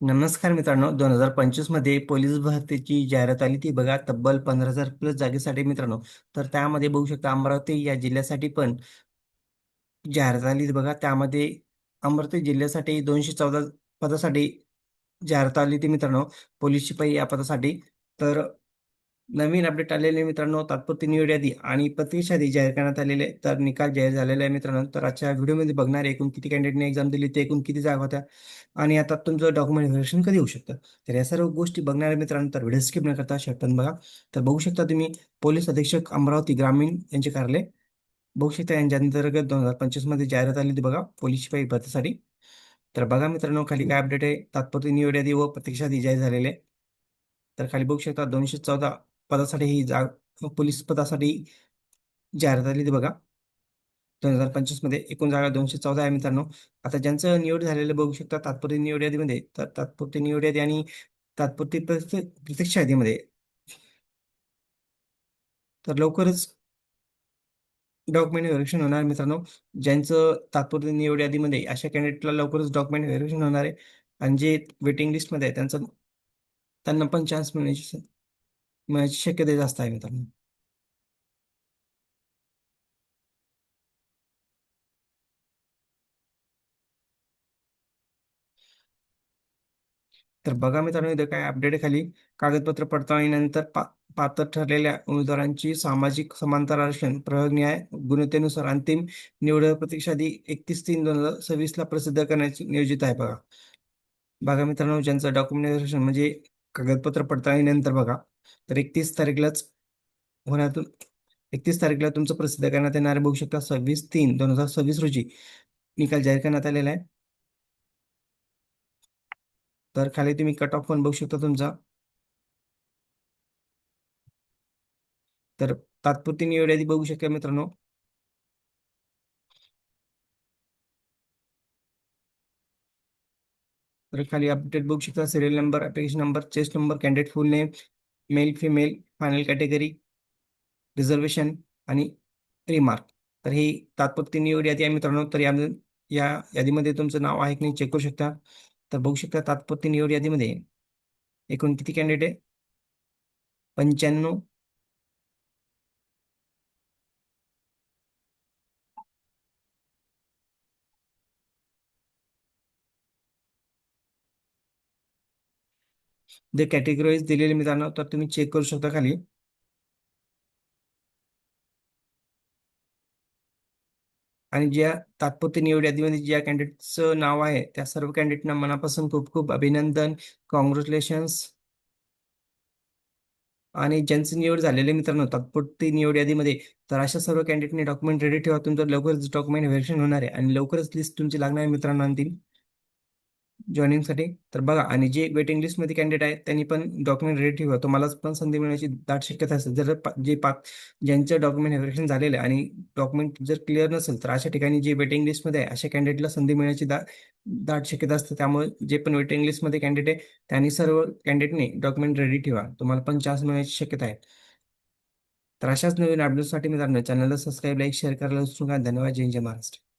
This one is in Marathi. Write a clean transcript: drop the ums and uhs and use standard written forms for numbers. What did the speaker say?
नमस्कार मित्रांनो, 2025 मध्ये पोलीस भरतीची जाहिरात आली ती बघा. तब्बल 15,000 प्लस जागेसाठी मित्रांनो. तर त्यामध्ये बघू शकता अमरावती या जिल्ह्यासाठी पण जाहिरात आली ती बघा. त्यामध्ये अमरावती जिल्ह्यासाठी 214 पदासाठी जाहिरात आली होती मित्रांनो, पोलीस शिपाई या पदासाठी. तर नवीन अपडेट आलेले मित्रांनो, तात्पुरती निवड यादी आणि प्रतीक्षा यादी जाहीर करण्यात आलेले आहे. तर निकाल जाहीर झालेला आहे मित्रांनो. तर आजच्या व्हिडिओमध्ये बघणार आहे एकूण किती कॅन्डिडेटने एक्झाम दिली, ते एकूण किती जागा होत्या आणि आता तुमचं डॉक्युमेंट व्हेरिफिकेशन कधी होऊ शकतं. तर या सर्व गोष्टी बघणार आहे मित्रांनो. तर व्हिडिओ स्किप न करता शेवटपर्यंत बघा. तर बघू शकता तुम्ही पोलीस अधीक्षक अमरावती ग्रामीण यांचे कार्यालय बघू शकता. यांच्या अंतर्गत 2025 मध्ये जाहिरात आली होती बघा, पोलीस शिपाई भरतीसाठी. तर बघा मित्रांनो, खाली काय अपडेट आहे. तात्पुरती निवड यादी व प्रतीक्षा यादी जाहीर झालेले आहे. तर खाली बघू शकता 214 पदासाठी ही पोलीस पदासाठी जाहिरात आली होती बघा. 2025 मध्ये एकूण जागा 214 आहे मित्रांनो. आता ज्यांचं निवड झालेलं बघू शकता तात्पुरती निवड यादीमध्ये. तर तात्पुरती निवड यादी आणि तात्पुरती प्रतीक्षा यादीमध्ये तर लवकरच डॉक्युमेंट व्हेरिफिकेशन होणार मित्रांनो. ज्यांचं तात्पुरती निवड यादीमध्ये अशा कॅन्डिडेटला लवकरच डॉक्युमेंट व्हेरिफिकेशन होणार आहे. आणि जे वेटिंग लिस्टमध्ये आहे त्यांना पण चान्स मिळण्याची शक्यता जास्त आहे मित्रांनो. तर बघा मित्रांनो, इथं काय अपडेट आहे खाली. कागदपत्र पडताळणीनंतर पात्र ठरलेल्या उमेदवारांची सामाजिक समांतर आरक्षण प्रवर्ग न्याय गुणवत्तेनुसार अंतिम निवड प्रतीक्षादी 31/3/2026 ला प्रसिद्ध करण्याची नियोजित आहे बघा. बघा मित्रांनो, ज्यांचं डॉक्युमेंट व्हेरिफिकेशन म्हणजे कागदपत्र पडताळणीनंतर बघा, तर होण्यातून 31 तारीखला तुमचं प्रसिद्ध करण्यात येणार आहे. बघू शकता 26/3/2026 रोजी निकाल जाहीर करण्यात आलेला आहे. तर खाली तुम्ही कट ऑफ पण बघू शकता तुमचा. तर तात्पुरती निवड यादी बघू शकता मित्रांनो. तर खाली अपडेट बघू शकता. Serial number, application number, chest number, candidate फुल name, male female, final category, reservation आणि रिमार्क. तर ही तात्पुरती निवड यादी आहे मित्रांनो. तर या यादीमध्ये तुमचं नाव आहे की नाही चेक करू शकता. तर बघू शकता तात्पुरती निवड यादीमध्ये एकूण किती कॅन्डिडेट आहे. 95. जे कॅटेगरीज दिलेले मित्रांनो, तर तुम्ही चेक करू शकता खाली. आणि ज्या तात्पुरती निवड यादीमध्ये ज्या कॅन्डिडेटचं नाव आहे त्या सर्व कॅन्डिडेटना मनापासून खूप खूप अभिनंदन, कॉंग्रॅच्युलेशन्स. आणि ज्यांची निवड झालेली मित्रांनो तात्पुरती निवड यादीमध्ये, तर अशा सर्व कॅन्डिडेटने डॉक्युमेंट रेडी ठेवा. तुमचं लवकरच डॉक्युमेंट व्हेरिफिकेशन होणार आहे आणि लवकरच लिस्ट तुमची लागणार आहे मित्रांनो अंतिम जॉईनिंगसाठी. तर बघा, आणि जे वेटिंग लिस्टमध्ये कॅन्डिडेट आहेत त्यांनी पण डॉक्युमेंट रेडी ठेवा. तुम्हाला पण संधी मिळण्याची दाट शक्यता असेल. जर ज्यांचं डॉक्युमेंट व्हेरिफिकेशन झालेलं आहे आणि डॉक्युमेंट जर क्लिअर नसेल, तर अशा ठिकाणी जे वेटिंग लिस्टमध्ये आहे अशा कॅन्डिडेटला संधी मिळण्याची दाट शक्यता असते. त्यामुळे जे पण वेटिंग लिस्टमध्ये कॅन्डिडेट आहे त्यांनी सर्व कॅन्डिडेटने डॉक्युमेंट रेडी ठेवा. तुम्हाला पण चान्स मिळण्याची शक्यता आहे. तर अशाच नवीन अपडेट्ससाठी मित्रांनो चॅनलला सबस्क्राईब, लाईक, शेअर करायला विसरू नका. धन्यवाद. जय जय महाराष्ट्र.